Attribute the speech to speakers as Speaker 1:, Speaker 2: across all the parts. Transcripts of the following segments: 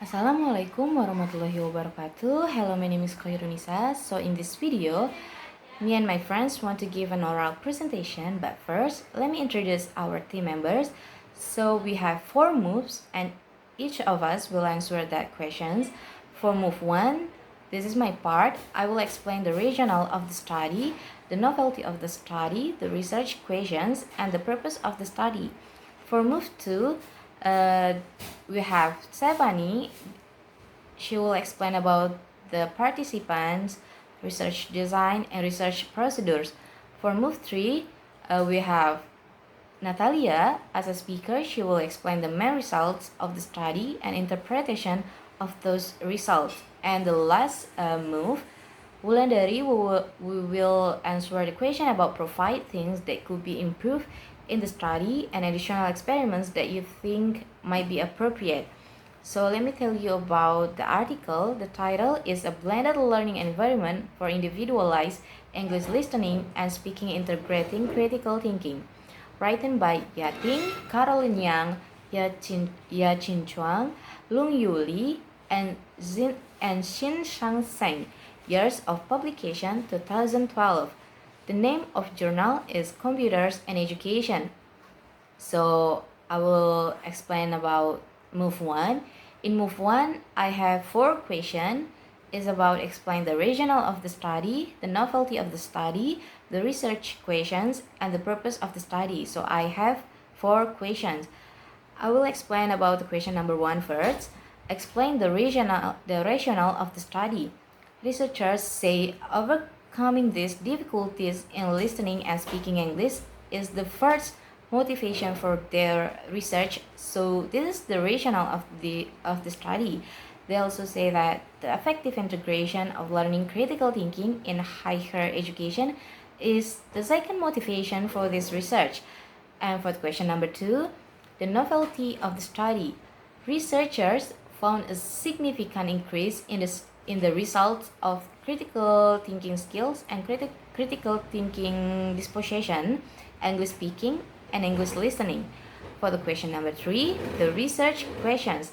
Speaker 1: Assalamualaikum warahmatullahi wabarakatuh. Hello, my name is Khairunisa. So in this video, me and my friends want to give an oral presentation, but first, let me introduce our team members. So we have 4 moves and each of us will answer that questions. For move 1, this is my part. I will explain the rationale of the study, the novelty of the study, the research questions, and the purpose of the study. For move 2, we have Stefani. She will explain about the participants, research design, and research procedures. For move 3, we have Natalia as a speaker. She will explain the main results of the study and interpretation of those results. And the last move, Wulandari, we will answer the question about provide things that could be improved in the study and additional experiments that you think might be appropriate. So let me tell you about the article. The title is A Blended Learning Environment for Individualized English Listening and Speaking Integrating Critical Thinking, written by Yating, Caroline Yang, Yaqin Chuang, Lung Yu Li, and Xin Shang Seng. Years of publication 2012. The name of journal is Computers and Education. So I will explain about move 1. In move 1, I have 4 questions. It's about explain the rationale of the study, the novelty of the study, the research questions, and the purpose of the study. So I have 4 questions. I will explain about the question number 1 first. Explain the rationale of the study. Researchers say overcoming these difficulties in listening and speaking English is the first motivation for their research. So this is the rationale of the study. They also say that the effective integration of learning critical thinking in higher education is the second motivation for this research. And for the question number 2, the novelty of the study. Researchers found a significant increase in the results of critical thinking skills and critical thinking disposition, English speaking, and English listening. For the question number 3, the research questions.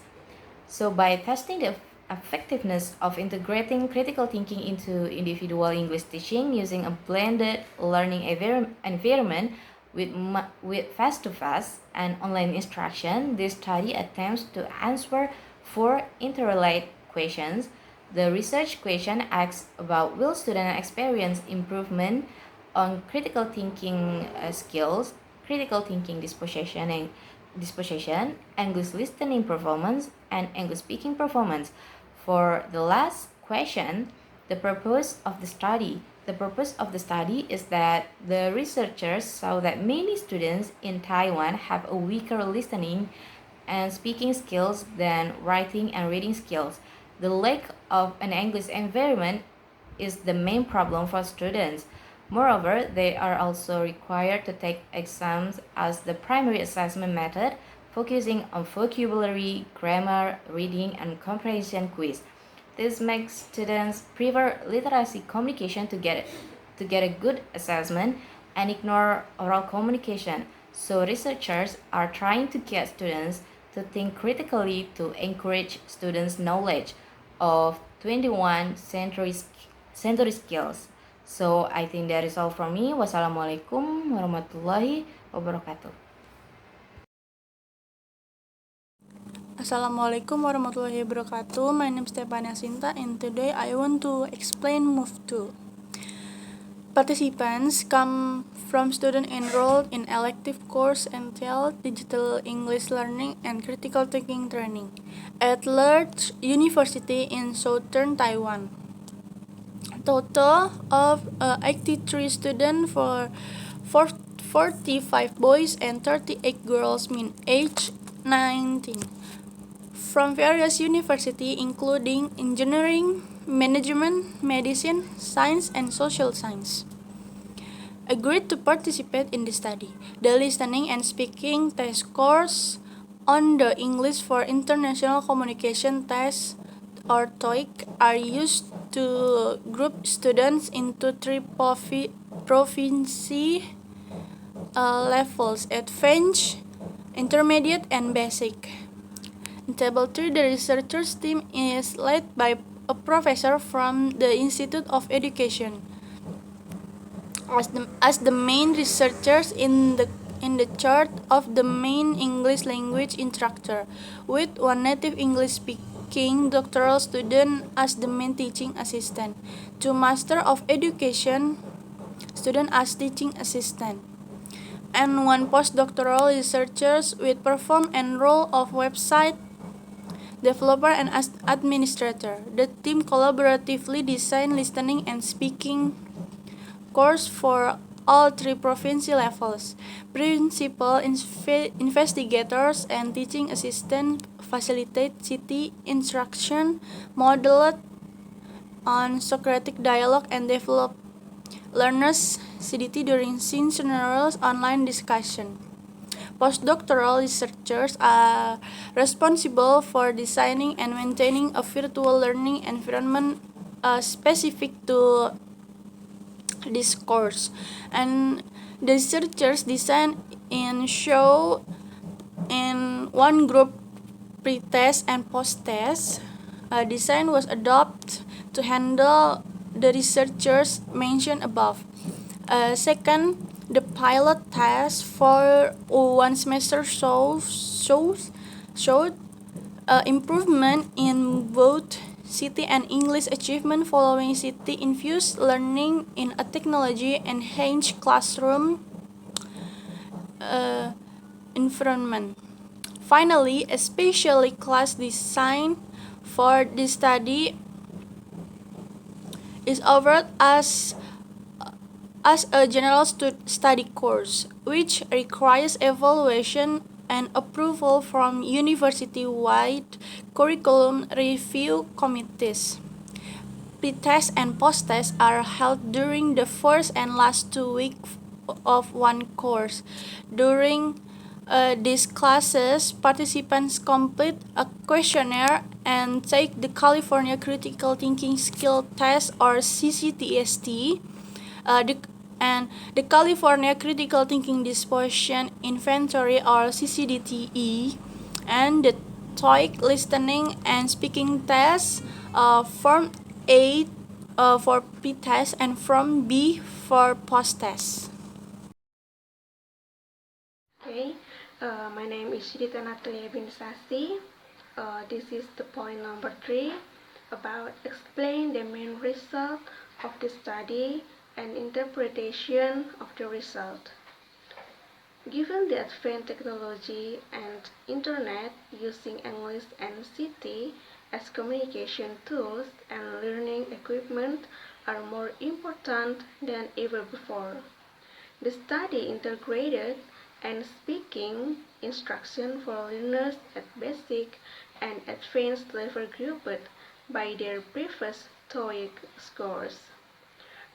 Speaker 1: So by testing the effectiveness of integrating critical thinking into individual English teaching using a blended learning environment with face-to-face and online instruction, this study attempts to answer 4 interrelated questions. The research question asks about will students experience improvement on critical thinking skills, critical thinking disposition, English listening performance, and English speaking performance. For the last question, the purpose of the study. The purpose of the study is that the researchers saw that many students in Taiwan have a weaker listening and speaking skills than writing and reading skills. The lack of an English environment is the main problem for students. Moreover, they are also required to take exams as the primary assessment method, focusing on vocabulary, grammar, reading, and comprehension quiz. This makes students prefer literacy communication to get a good assessment and ignore oral communication. So researchers are trying to get students to think critically to encourage students' knowledge of 21st century skills. So I think that is all from me. Wassalamualaikum warahmatullahi wabarakatuh.
Speaker 2: Assalamualaikum warahmatullahi wabarakatuh. My name is Stefania Sinta and today I want to explain move 2. Participants come from students enrolled in elective course entailed digital English learning and critical thinking training at Large University in southern Taiwan. Total of 83 students for 45 boys and 38 girls mean age 19 from various universities including engineering, management, medicine, science, and social science. Agreed to participate in the study. The listening and speaking test course on the English for International Communication test or TOEIC are used to group students into 3 province levels: advanced, intermediate, and basic. In Table 3, the researchers team is led by a professor from the Institute of Education. As the main researchers in the chart of the main English language instructor, with one native English speaking doctoral student as the main teaching assistant, two Master of Education student as teaching assistant, and one postdoctoral researchers with perform and role of website developer and as administrator. The team collaboratively designed listening and speaking course for all three province levels. Principal investigators and teaching assistants facilitate CT instruction, modeled on Socratic dialogue, and develop learners' CDT during synchronous online discussion. Postdoctoral researchers are responsible for designing and maintaining a virtual learning environment specific to this course, and the researchers design and show in one group pre-test and post-test. A design was adopted to handle the researchers mentioned above. Second, the pilot test for one semester showed improvement in both CT and English achievement following CT infused learning in a technology enhanced classroom environment. Finally, especially class design for this study is offered as a general study course, which requires evaluation and approval from university-wide curriculum review committees. Pre-test and post-test are held during the first and last 2 weeks of one course. During these classes, participants complete a questionnaire and take the California Critical Thinking Skill Test or CCTST. The California Critical Thinking Disposition Inventory or CCDTE, and the TOEIC listening and speaking test, Form A for pre-test and Form B for post-test.
Speaker 3: Okay, my name is Shidita Natalia Binsasi. This is the point number 3 about explain the main result of the study and interpretation of the result. Given the advanced technology and internet using English and CT as communication tools and learning equipment are more important than ever before. The study integrated and speaking instruction for learners at basic and advanced level grouped by their previous TOEIC scores.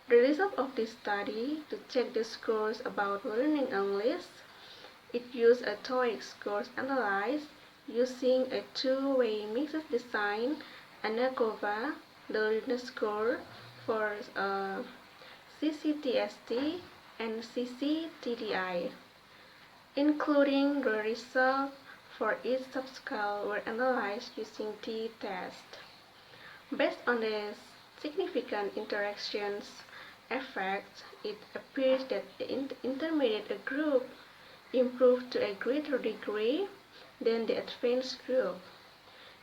Speaker 3: The result of this study to check the scores about learning English, it used a TOEIC scores analysis using a two-way mixed design, ANACOVA, the learner score for CCTST and CCTDI, including the result for each subscale were analyzed using t-test. Based on the significant interactions effect, it appears that the intermediate group improved to a greater degree than the advanced group.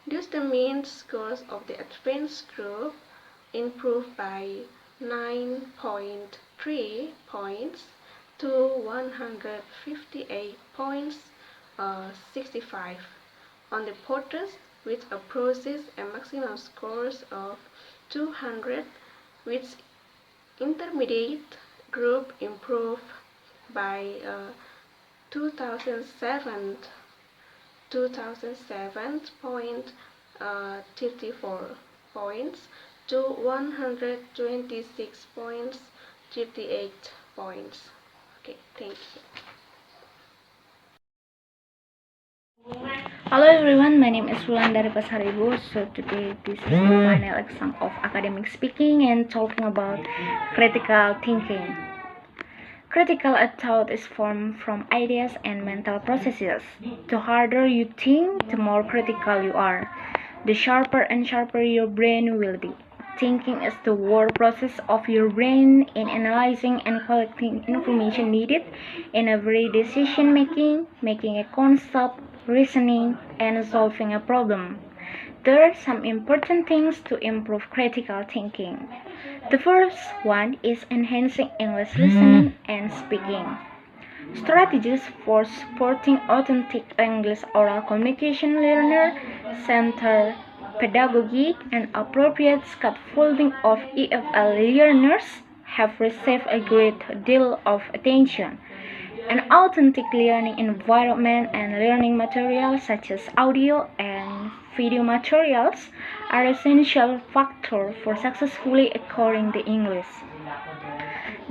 Speaker 3: Thus, the mean scores of the advanced group improved by 9.3 points to 158.65 on the POTUS, which approaches a maximum scores of 200, which intermediate group improved by 2007.34 points to 126.38 points. Okay, thank you.
Speaker 1: Hello everyone, my name is Wulandari Pasaribu. So today this is the final exam of academic speaking and talking about critical thinking.
Speaker 4: Critical thought is formed from ideas and mental processes. The harder you think, the more critical you are. The sharper and sharper your brain will be. Thinking is the word process of your brain in analyzing and collecting information needed in every decision making a concept, reasoning, and solving a problem. There are some important things to improve critical thinking. The first one is enhancing English listening and speaking. Strategies for supporting authentic English oral communication learner center pedagogy and appropriate scaffolding of EFL learners have received a great deal of attention. An authentic learning environment and learning materials such as audio and video materials are essential factors for successfully acquiring the English.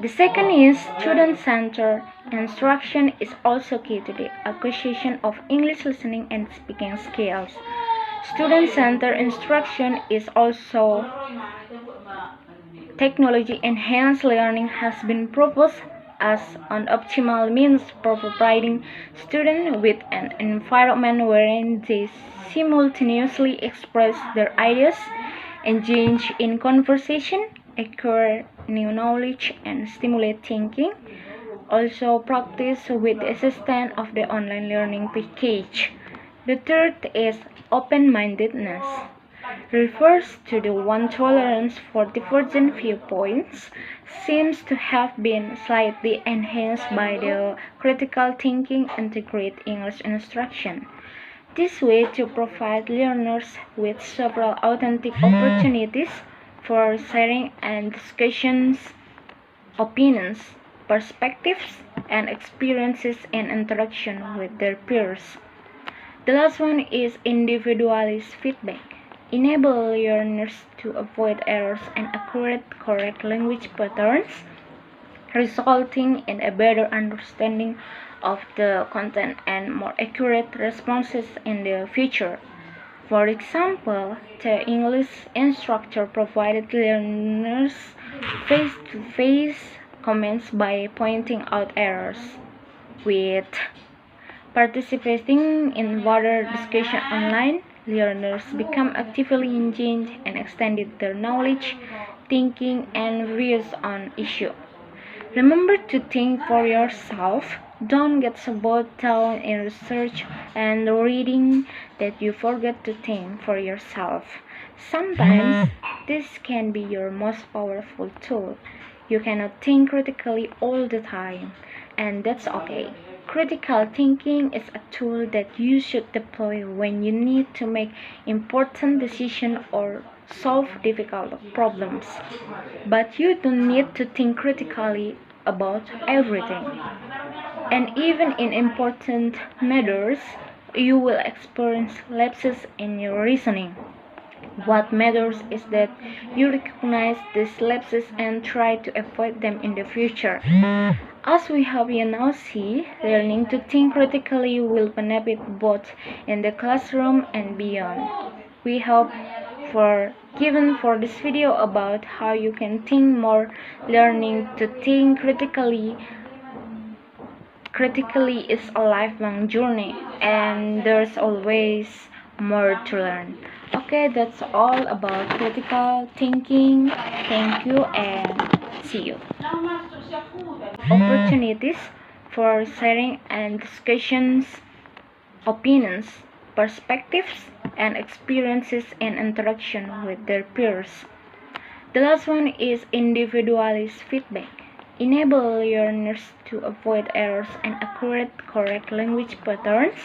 Speaker 4: The second is student-centered instruction is also key to the acquisition of English listening and speaking skills. Student-centered instruction is also technology-enhanced learning has been proposed as an optimal means for providing students with an environment wherein they simultaneously express their ideas, engage in conversation, acquire new knowledge, and stimulate thinking. Also practice with the assistance of the online learning package. The third is open-mindedness refers to the one tolerance for divergent viewpoints seems to have been slightly enhanced by the critical thinking integrated English instruction. This way to provide learners with several authentic opportunities for sharing and discussions, opinions, perspectives, and experiences in interaction with their peers. The last one is individualist feedback. Enable learners to avoid errors and accurate correct language patterns, resulting in a better understanding of the content and more accurate responses in the future. For example, the English instructor provided learners face-to-face comments by pointing out errors. With participating in broader discussion online, learners become actively engaged and extended their knowledge, thinking, and views on issue. Remember to think for yourself. Don't get so bogged down in research and reading that you forget to think for yourself. Sometimes this can be your most powerful tool. You cannot think critically all the time, and that's okay. Critical thinking is a tool that you should deploy when you need to make important decisions or solve difficult problems. But you don't need to think critically about everything. And even in important matters, you will experience lapses in your reasoning. What matters is that you recognize these lapses and try to avoid them in the future. As we have you now see, learning to think critically will benefit both in the classroom and beyond. We hope for given for this video about how you can think more. Learning to think critically is a lifelong journey and there's always more to learn. Okay, that's all about critical thinking. Thank you and see you. Opportunities for sharing and discussions, opinions, perspectives, and experiences in interaction with their peers. The last one is individualist feedback. Enable learners to avoid errors and accurate correct language patterns,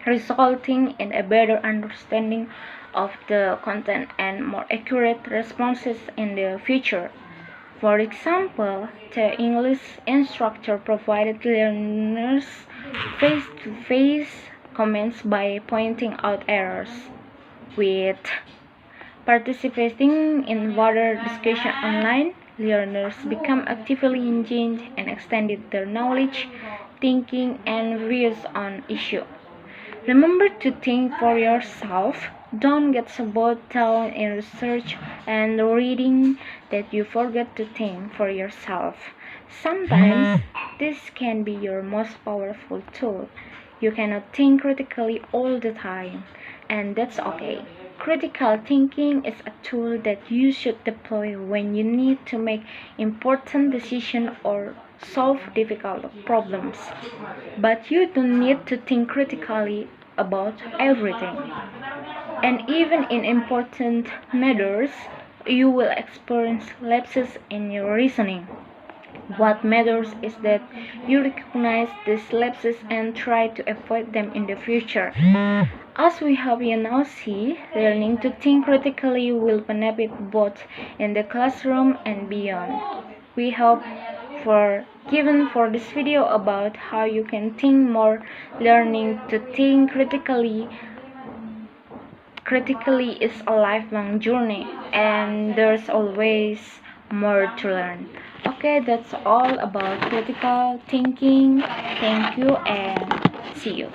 Speaker 4: resulting in a better understanding of the content and more accurate responses in the future. For example, the English instructor provided learners face-to-face comments by pointing out errors. With participating in broader discussion online, learners become actively engaged and extended their knowledge, thinking, and views on issue. Remember to think for yourself. Don't get so bogged down in research and reading that you forget to think for yourself. Sometimes this can be your most powerful tool. You cannot think critically all the time, and that's okay. Critical thinking is a tool that you should deploy when you need to make important decisions or solve difficult problems. But you don't need to think critically about everything. And even in important matters, you will experience lapses in your reasoning. What matters is that you recognize these lapses and try to avoid them in the future. As we hope you now see, learning to think critically will benefit both in the classroom and beyond. We hope for given for this video about how you can think more. Learning to think critically is a lifelong journey, and there's always more to learn. Okay, that's all about critical thinking. Thank you and see you.